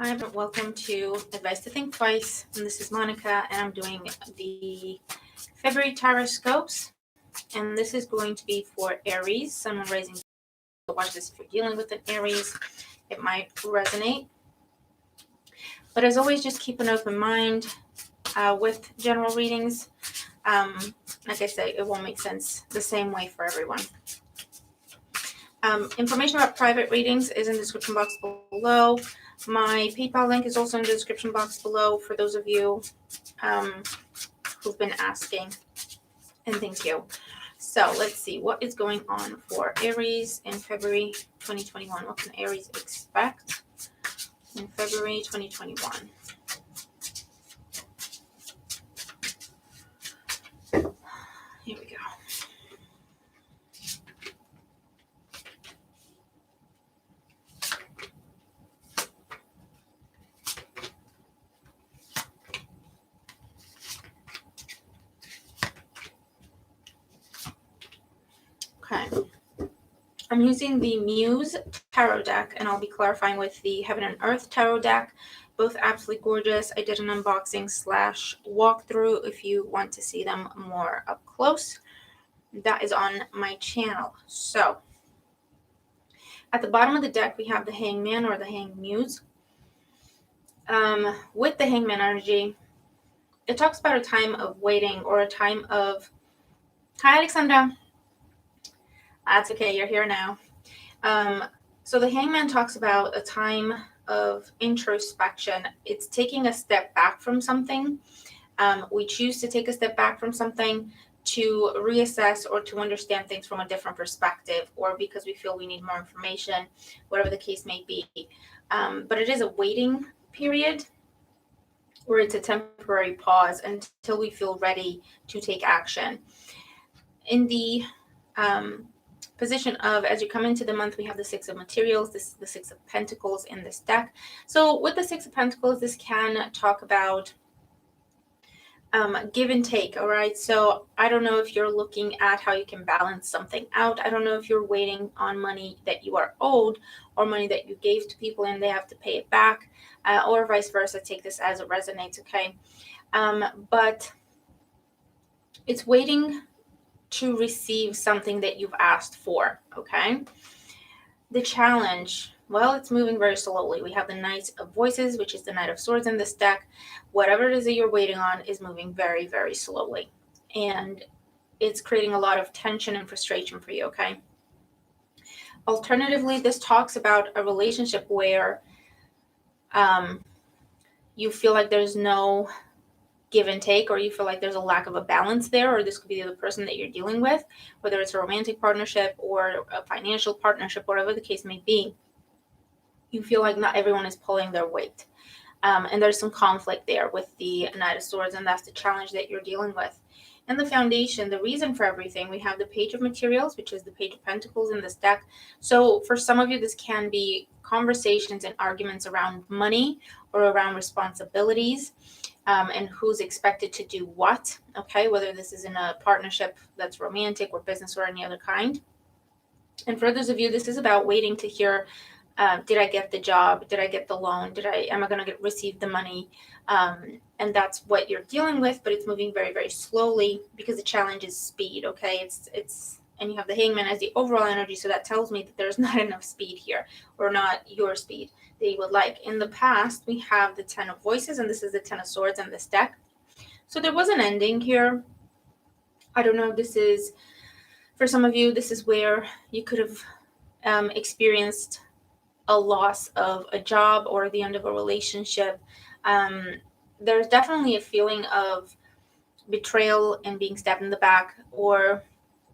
Hi, everyone. Welcome to Advice to Think Twice. And this is Monica, and I'm doing the February tarotscopes. And this is going to be for Aries, Sun, Moon, Rising. So watch this if you're dealing with an Aries. It might resonate. But as always, just keep an open mind with general readings. Like I say, it won't make sense the same way for everyone. Information about private readings is in the description box below. My PayPal link is also in the description box below for those of you who've been asking. And thank you. So let's see what is going on for Aries in February 2021. What can Aries expect in February 2021? Here we go. Okay. I'm using the Muse Tarot deck, and I'll be clarifying with the Heaven and Earth Tarot deck. Both absolutely gorgeous. I did an unboxing / walkthrough if you want to see them more up close. That is on my channel. So, at the bottom of the deck, we have the Hangman or the Hanged Muse. With the Hangman energy, it talks about a time of waiting or a time of... Hi, Alexandra. That's okay. You're here now. So the Hangman talks about a time of introspection. It's taking a step back from something. We choose to take a step back from something to reassess or to understand things from a different perspective, or because we feel we need more information, whatever the case may be. But it is a waiting period, or it's a temporary pause until we feel ready to take action. In the position of, as you come into the month, we have the Six of Materials. This is the Six of Pentacles in this deck. So with the Six of Pentacles, this can talk about give and take. All right. So I don't know if you're looking at how you can balance something out. I don't know if you're waiting on money that you are owed or money that you gave to people and they have to pay it back, or vice versa. Take this as it resonates. Okay. But it's waiting to receive something that you've asked for. Okay. The challenge, well, it's moving very slowly. We have the Knight of Voices, which is the Knight of Swords in this deck. Whatever it is that you're waiting on is moving very, very slowly. And it's creating a lot of tension and frustration for you, okay? Alternatively, this talks about a relationship where you feel like there's no give and take, or you feel like there's a lack of a balance there, or this could be the other person that you're dealing with, whether it's a romantic partnership or a financial partnership, whatever the case may be. You feel like not everyone is pulling their weight. And there's some conflict there with the Knight of Swords, and that's the challenge that you're dealing with. And the foundation, the reason for everything, we have the Page of Materials, which is the Page of Pentacles in this deck. So for some of you, this can be conversations and arguments around money or around responsibilities, and who's expected to do what, okay, whether this is in a partnership that's romantic or business or any other kind. And for those of you, this is about waiting to hear, did I get the job? Did I get the loan? Am I going to receive the money? And that's what you're dealing with, but it's moving very, very slowly because the challenge is speed. Okay. And you have the Hangman as the overall energy. So that tells me that there's not enough speed here, or not your speed that you would like. In the past, we have the Ten of Voices, and this is the Ten of Swords in this deck. So there was an ending here. I don't know if this is, for some of you, this is where you could have experienced a loss of a job or the end of a relationship. There's definitely a feeling of betrayal and being stabbed in the back, or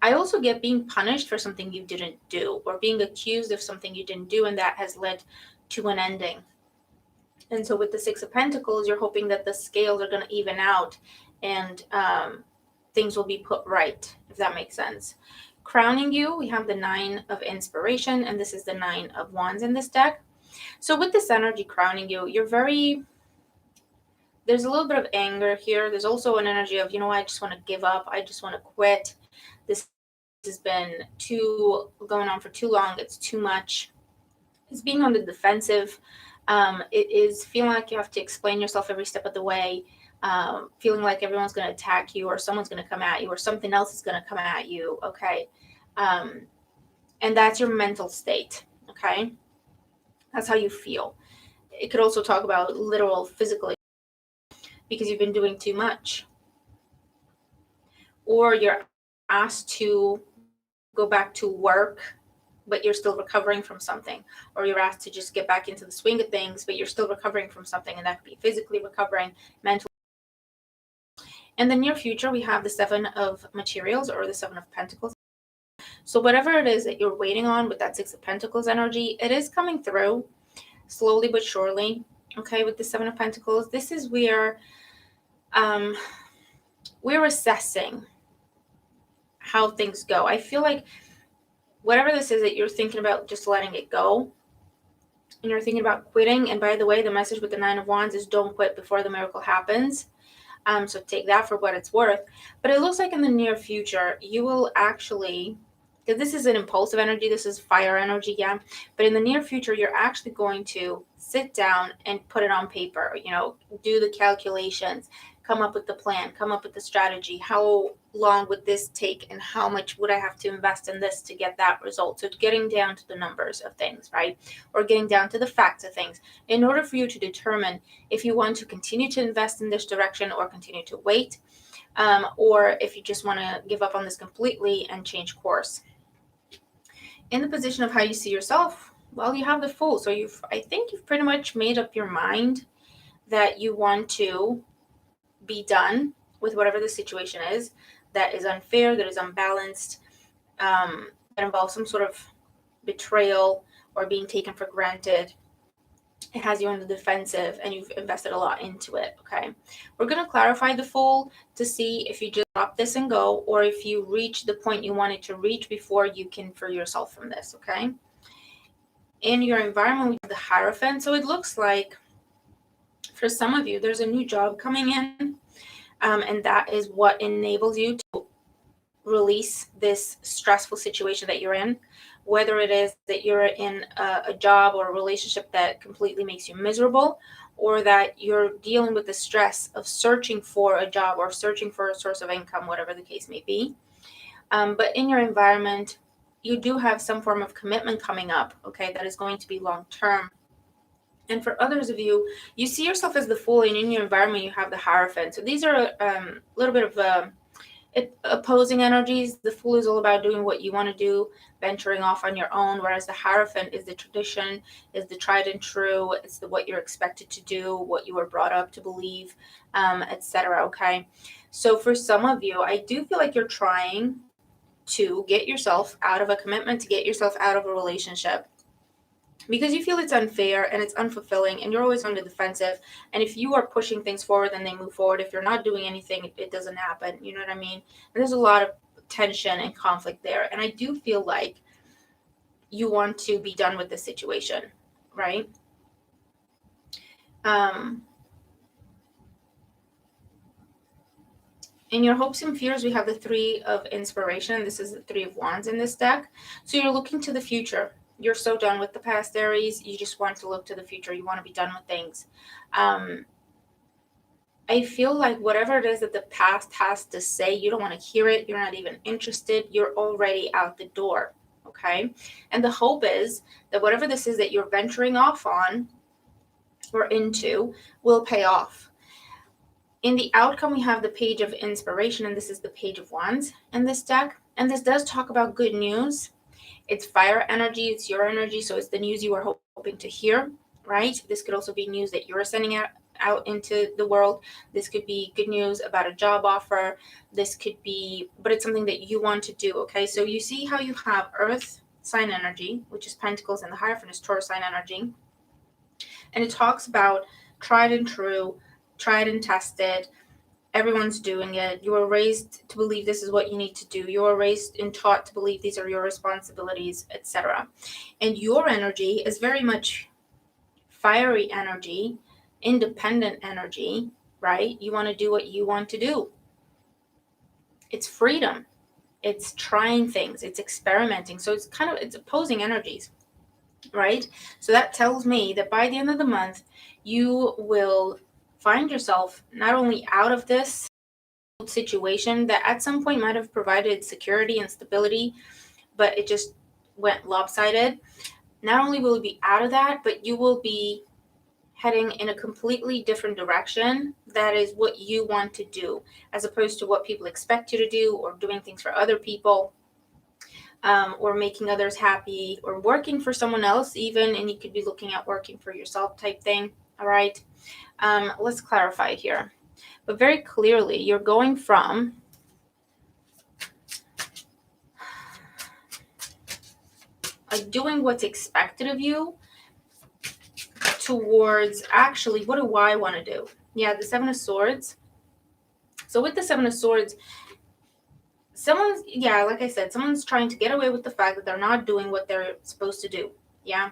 I also get being punished for something you didn't do, or being accused of something you didn't do, and that has led to an ending. And so with the Six of Pentacles, you're hoping that the scales are going to even out and things will be put right, if that makes sense. Crowning you, we have the Nine of Inspiration, and this is the Nine of Wands in this deck. So with this energy crowning you, there's a little bit of anger here. There's also an energy of, I just want to give up. I just want to quit. This has been going on for too long. It's too much. It's being on the defensive. It is feeling like you have to explain yourself every step of the way, feeling like everyone's going to attack you, or someone's going to come at you, or something else is going to come at you. Okay. Um, and that's your mental state. Okay. That's how you feel. It could also talk about literal physical, because you've been doing too much, or you're asked to go back to work but you're still recovering from something, or you're asked to just get back into the swing of things but you're still recovering from something, and that could be physically recovering, mentally. In the near future, we have the Seven of Materials, or the Seven of Pentacles. So whatever it is that you're waiting on with that Six of Pentacles energy, it is coming through slowly but surely. Okay, with the Seven of Pentacles, this is where we're assessing how things go. I feel like whatever this is that you're thinking about just letting it go, and you're thinking about quitting. And by the way, the message with the Nine of Wands is don't quit before the miracle happens. So take that for what it's worth. But it looks like in the near future, you will actually, because this is an impulsive energy, this is fire energy, yeah. But in the near future, you're actually going to sit down and put it on paper, do the calculations, come up with the plan, come up with the strategy. How long would this take, and how much would I have to invest in this to get that result? So getting down to the numbers of things, right? Or getting down to the facts of things in order for you to determine if you want to continue to invest in this direction or continue to wait, or if you just want to give up on this completely and change course. In the position of how you see yourself, well, you have the Fool. So I think you've pretty much made up your mind that you want to be done with whatever the situation is that is unfair, that is unbalanced, that involves some sort of betrayal or being taken for granted. It has you on the defensive and you've invested a lot into it. Okay, we're going to clarify the Fool to see if you just drop this and go, or if you reach the point you wanted to reach before you can free yourself from this. Okay, in your environment, we have the Hierophant. So it looks like for some of you there's a new job coming in, and that is what enables you to release this stressful situation that you're in, whether it is that you're in a job or a relationship that completely makes you miserable, or that you're dealing with the stress of searching for a job or searching for a source of income, whatever the case may be. But in your environment, you do have some form of commitment coming up, okay, that is going to be long term. And for others of you, you see yourself as the Fool, and in your environment you have the Hierophant. So these are a little bit of opposing energies. The Fool is all about doing what you want to do, venturing off on your own, whereas the Hierophant is the tradition, is the tried and true. It's what you're expected to do, what you were brought up to believe, etc. Okay, so for some of you, I do feel like you're trying to get yourself out of a commitment, to get yourself out of a relationship, because you feel it's unfair and it's unfulfilling, and you're always on the defensive. And if you are pushing things forward, then they move forward. If you're not doing anything, it doesn't happen. You know what I mean? And there's a lot of tension and conflict there. And I do feel like you want to be done with this situation, right? In your hopes and fears, we have the Three of Inspiration. This is the Three of Wands in this deck. So you're looking to the future. You're so done with the past, Aries. You just want to look to the future. You want to be done with things. I feel like whatever it is that the past has to say, you don't want to hear it. You're not even interested. You're already out the door. Okay. And the hope is that whatever this is that you're venturing off on or into will pay off. In the outcome, we have the Page of Inspiration, and this is the Page of Wands in this deck. And this does talk about good news. It's fire energy. It's your energy. So it's the news you were hoping to hear, right? This could also be news that you're sending out into the world. This could be good news about a job offer. This could be, but it's something that you want to do, okay? So you see how you have Earth sign energy, which is Pentacles, and the Hierophant is Taurus sign energy. And it talks about tried and true, tried and tested. Everyone's doing it. You were raised to believe this is what you need to do. You were raised and taught to believe these are your responsibilities, etc. And your energy is very much fiery energy, independent energy, right? You want to do what you want to do. It's freedom. It's trying things. It's experimenting. So it's opposing energies. right? So that tells me that by the end of the month, you will find yourself not only out of this situation that at some point might have provided security and stability, but it just went lopsided. Not only will you be out of that, but you will be heading in a completely different direction. That is what you want to do, as opposed to what people expect you to do, or doing things for other people, or making others happy, or working for someone else even, and you could be looking at working for yourself type thing. All right. Let's clarify here. But very clearly, you're going from doing what's expected of you towards actually, what do I want to do? Yeah, the Seven of Swords. So with the Seven of Swords, like I said, someone's trying to get away with the fact that they're not doing what they're supposed to do. Yeah.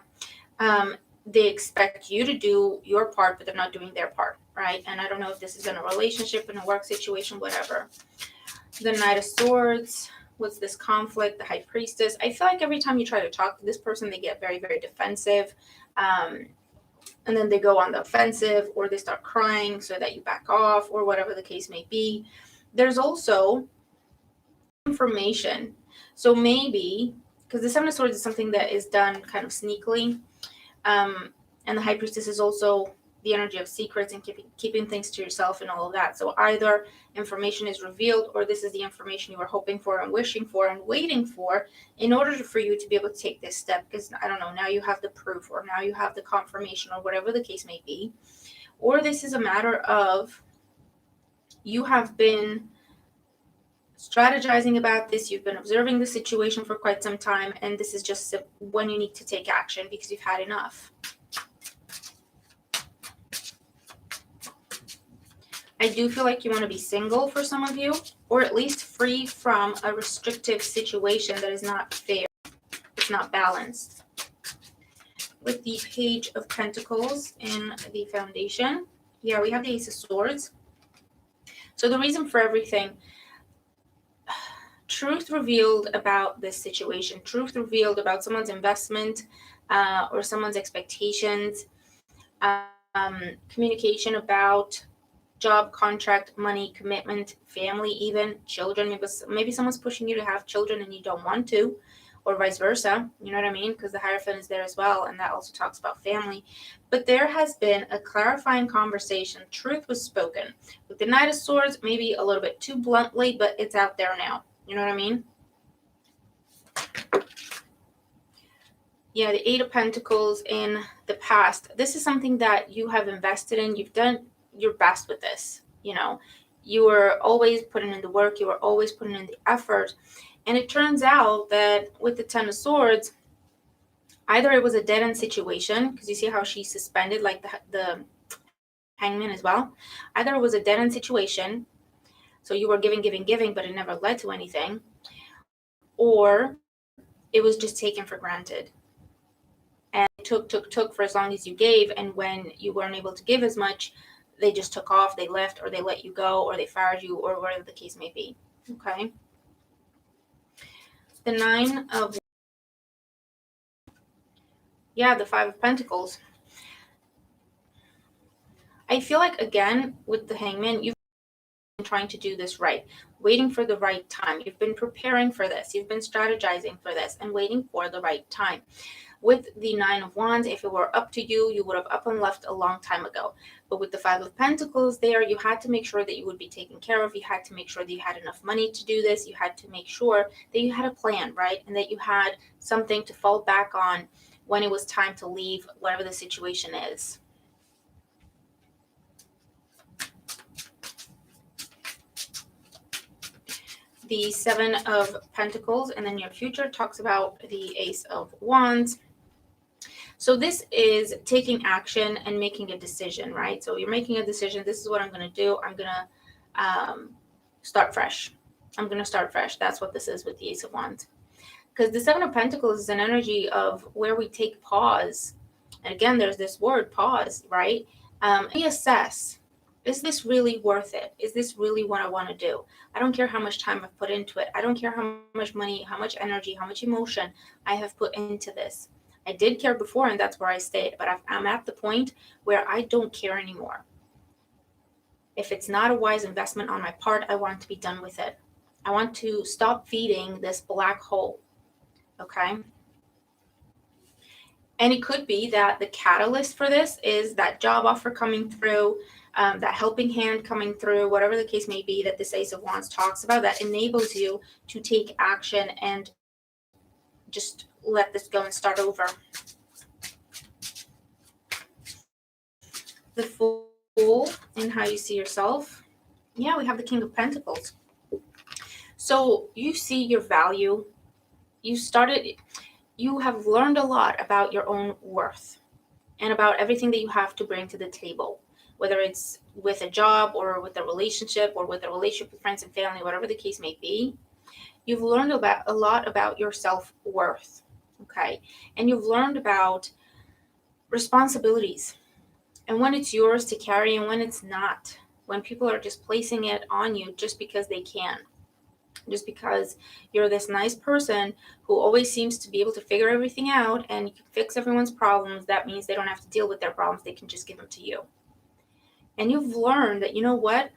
They expect you to do your part, but they're not doing their part, right? And I don't know if this is in a relationship, in a work situation, whatever. The Knight of Swords. What's this conflict? The High Priestess. I feel like every time you try to talk to this person, they get very, very defensive. And then they go on the offensive, or they start crying so that you back off, or whatever the case may be. There's also information. So maybe, because the Seven of Swords is something that is done kind of sneakily, and the High Priestess is also the energy of secrets and keeping things to yourself and all of that. So either information is revealed, or this is the information you were hoping for and wishing for and waiting for in order for you to be able to take this step. Because, I don't know, now you have the proof, or now you have the confirmation, or whatever the case may be. Or this is a matter of you have been strategizing about this, you've been observing the situation for quite some time, and this is just when you need to take action because you've had enough. I do feel like you want to be single for some of you, or at least free from a restrictive situation that is not fair. It's not balanced. With the Page of Pentacles in the foundation, yeah, we have the Ace of Swords. So the reason for everything, truth revealed about this situation, truth revealed about someone's investment, or someone's expectations, communication about job, contract, money, commitment, family, even children. Maybe someone's pushing you to have children and you don't want to, or vice versa. You know what I mean? Because the Hierophant is there as well, and that also talks about family. But there has been a clarifying conversation. Truth was spoken. With the Knight of Swords, maybe a little bit too bluntly, but it's out there now. You know what I mean? Yeah, the Eight of Pentacles in the past. This is something that you have invested in. You've done your best with this. You know, you were always putting in the work. You were always putting in the effort. And it turns out that with the Ten of Swords, either it was a dead-end situation, because you see how she's suspended, like the Hangman as well. Either it was a dead-end situation, so you were giving, but it never led to anything, or it was just taken for granted. And took for as long as you gave, and when you weren't able to give as much, they just took off, they left, or they let you go, or they fired you, or whatever the case may be. Okay. The Nine of, yeah, the Five of Pentacles. I feel like, again, with the Hangman, you've been trying to do this right, waiting for the right time. You've been preparing for this. You've been strategizing for this and waiting for the right time. With the Nine of Wands, if it were up to you, you would have up and left a long time ago. But with the Five of Pentacles there, you had to make sure that you would be taken care of. You had to make sure that you had enough money to do this. You had to make sure that you had a plan, right? And that you had something to fall back on when it was time to leave, whatever the situation is. The Seven of Pentacles, and then your future talks about the Ace of Wands. So this is taking action and making a decision, right? So you're making a decision. This is what I'm going to do. I'm going to start fresh. I'm going to start fresh. That's what this is with the Ace of Wands. Because the Seven of Pentacles is an energy of where we take pause. And again, there's this word, pause, right? We assess. Is this really worth it? Is this really what I want to do? I don't care how much time I've put into it. I don't care how much money, how much energy, how much emotion I have put into this. I did care before, and that's where I stayed. But I'm at the point where I don't care anymore. If it's not a wise investment on my part, I want to be done with it. I want to stop feeding this black hole. Okay? And it could be that the catalyst for this is that job offer coming through, that helping hand coming through, whatever the case may be that this Ace of Wands talks about, that enables you to take action and just let this go and start over. The Fool and how you see yourself. Yeah, we have the King of Pentacles. So you see your value. You have learned a lot about your own worth and about everything that you have to bring to the table, whether it's with a job or with a relationship or with a relationship with friends and family, whatever the case may be. You've learned about a lot about your self-worth, okay? And you've learned about responsibilities and when it's yours to carry and when it's not, when people are just placing it on you just because they can. Just because you're this nice person who always seems to be able to figure everything out and you can fix everyone's problems, that means they don't have to deal with their problems. They can just give them to you. And you've learned that, you know what?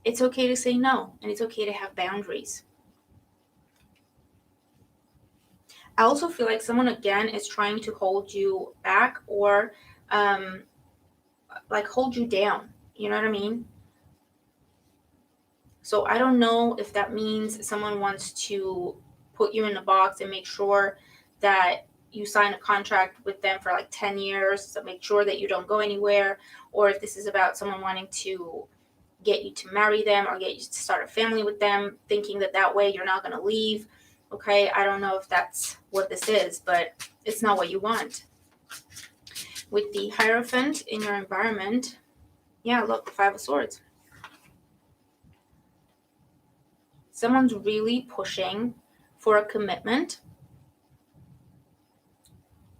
It's okay to say no, and it's okay to have boundaries. I also feel like someone, again, is trying to hold you back or like hold you down. You know what I mean? So I don't know if that means someone wants to put you in a box and make sure that you sign a contract with them for like 10 years to make sure that you don't go anywhere, or if this is about someone wanting to get you to marry them or get you to start a family with them, thinking that that way you're not going to leave. Okay, I don't know if that's what this is, but it's not what you want. With the Hierophant in your environment, yeah, look, the Five of Swords. Someone's really pushing for a commitment.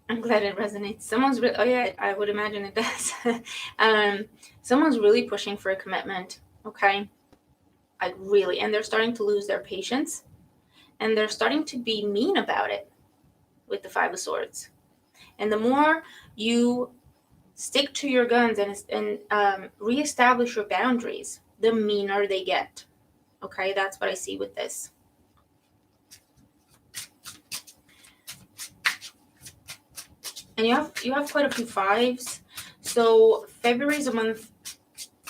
I'm glad it resonates. Someone's really, oh yeah, I would imagine it does. Someone's really pushing for a commitment, okay? Like really, and they're starting to lose their patience, and they're starting to be mean about it with the Five of Swords. And the more you stick to your guns and reestablish your boundaries, the meaner they get. Okay, that's what I see with this. And you have quite a few fives. So February is a month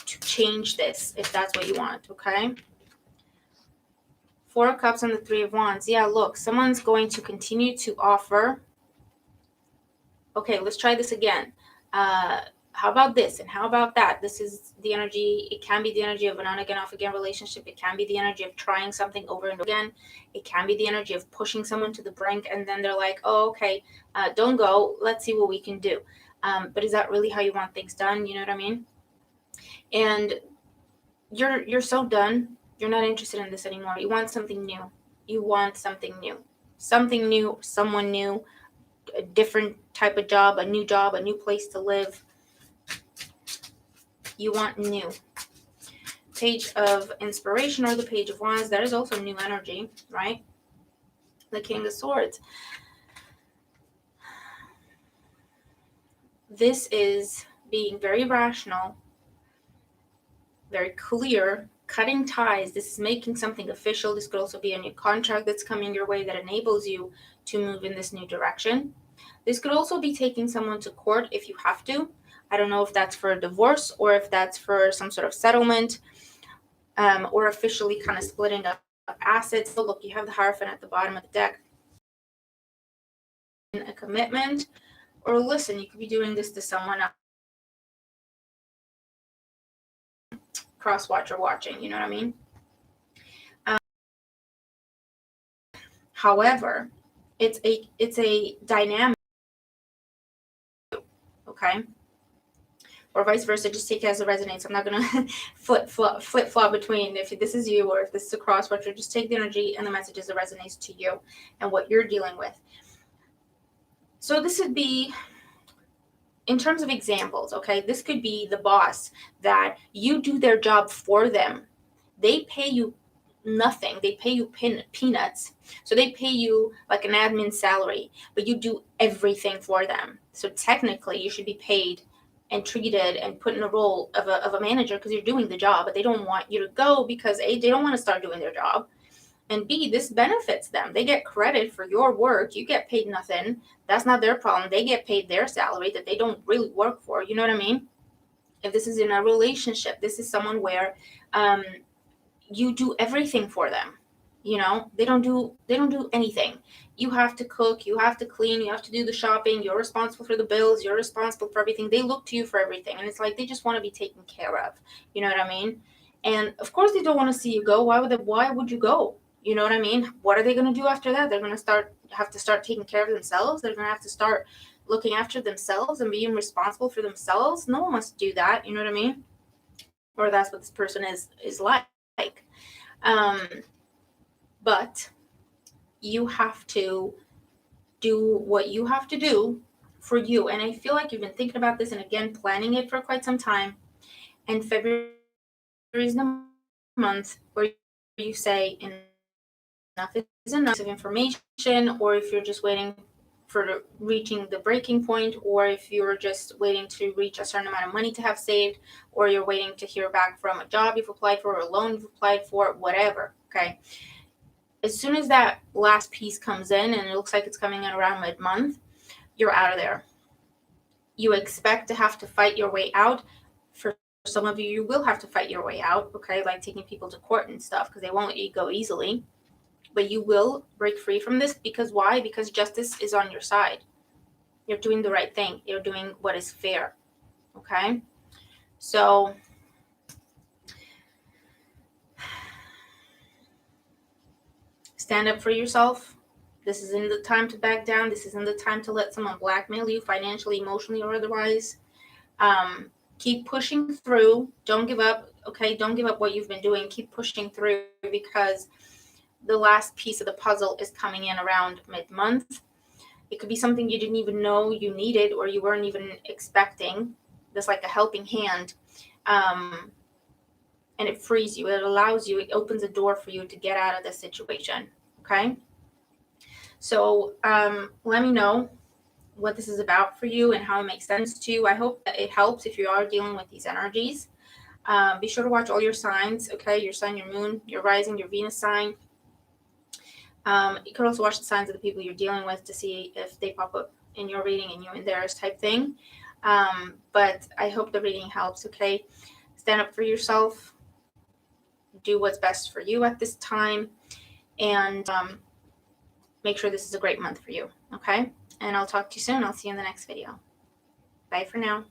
to change this if that's what you want, okay? Four of Cups and the Three of Wands. Yeah, look, someone's going to continue to offer. Okay, let's try this again. How about this and how about that? This is the energy. It can be the energy of an on again, off again relationship. It can be the energy of trying something over and over again. It can be the energy of pushing someone to the brink and then they're like, oh, okay, don't go. Let's see what we can do. But is that really how you want things done? You know what I mean? And you're so done. You're not interested in this anymore. You want something new. You want something new. Something new, someone new, a different type of job, a new place to live. You want new. Page of Inspiration or the Page of Wands, that is also new energy, right? The King of Swords. This is being very rational, very clear, cutting ties. This is making something official. This could also be a new contract that's coming your way that enables you to move in this new direction. This could also be taking someone to court if you have to. I don't know if that's for a divorce or if that's for some sort of settlement, or officially kind of splitting up assets. So look, you have the Hierophant at the bottom of the deck. A commitment, or listen, you could be doing this to someone else. Cross watcher watching, you know what I mean? However, it's a dynamic, okay? Or vice versa, just take it as it resonates. I'm not gonna flip flop between if this is you or if this is a cross watcher. Just take the energy and the messages that resonates to you and what you're dealing with. So this would be, in terms of examples, okay, this could be the boss that you do their job for them. They pay you nothing. They pay you peanuts. So they pay you like an admin salary, but you do everything for them. So technically, you should be paid and treated and put in a role of a manager because you're doing the job, but they don't want you to go because A, they don't want to start doing their job, and B, this benefits them. They get credit for your work. You get paid nothing. That's not their problem. They get paid their salary that they don't really work for. You know what I mean? If this is in a relationship, this is someone where um, you do everything for them. They don't do anything. You have to cook, you have to clean, you have to do the shopping, you're responsible for the bills, you're responsible for everything. They look to you for everything, and it's like they just want to be taken care of. You know what I mean? And of course they don't want to see you go. Why would you go? You know what I mean? What are they going to do after that? They're going to have to start taking care of themselves. They're going to have to start looking after themselves and being responsible for themselves. No one wants to do that. You know what I mean? Or that's what this person is like. Um, but you have to do what you have to do for you. And I feel like you've been thinking about this and again planning it for quite some time. And February is the month where you say enough is enough of information, or if you're just waiting for reaching the breaking point, or if you're just waiting to reach a certain amount of money to have saved, or you're waiting to hear back from a job you've applied for or a loan you've applied for, whatever. Okay. As soon as that last piece comes in, and it looks like it's coming in around mid-month, you're out of there. You expect to have to fight your way out. For some of you, you will have to fight your way out, okay, like taking people to court and stuff, because they won't let you go easily. But you will break free from this, because why? Because justice is on your side. You're doing the right thing. You're doing what is fair, okay? So stand up for yourself. This isn't the time to back down. This isn't the time to let someone blackmail you financially, emotionally, or otherwise. Keep pushing through. Don't give up, okay? Don't give up what you've been doing. Keep pushing through, because the last piece of the puzzle is coming in around mid-month. It could be something you didn't even know you needed or you weren't even expecting. That's like a helping hand. And it frees you. It allows you. It opens a door for you to get out of this situation, okay? So let me know what this is about for you and how it makes sense to you. I hope that it helps if you are dealing with these energies. Be sure to watch all your signs, okay? Your sun, your moon, your rising, your Venus sign. You could also watch the signs of the people you're dealing with to see if they pop up in your reading and you in theirs type thing. But I hope the reading helps, okay? Stand up for yourself. Do what's best for you at this time. And make sure this is a great month for you, okay? And I'll talk to you soon. I'll see you in the next video. Bye for now.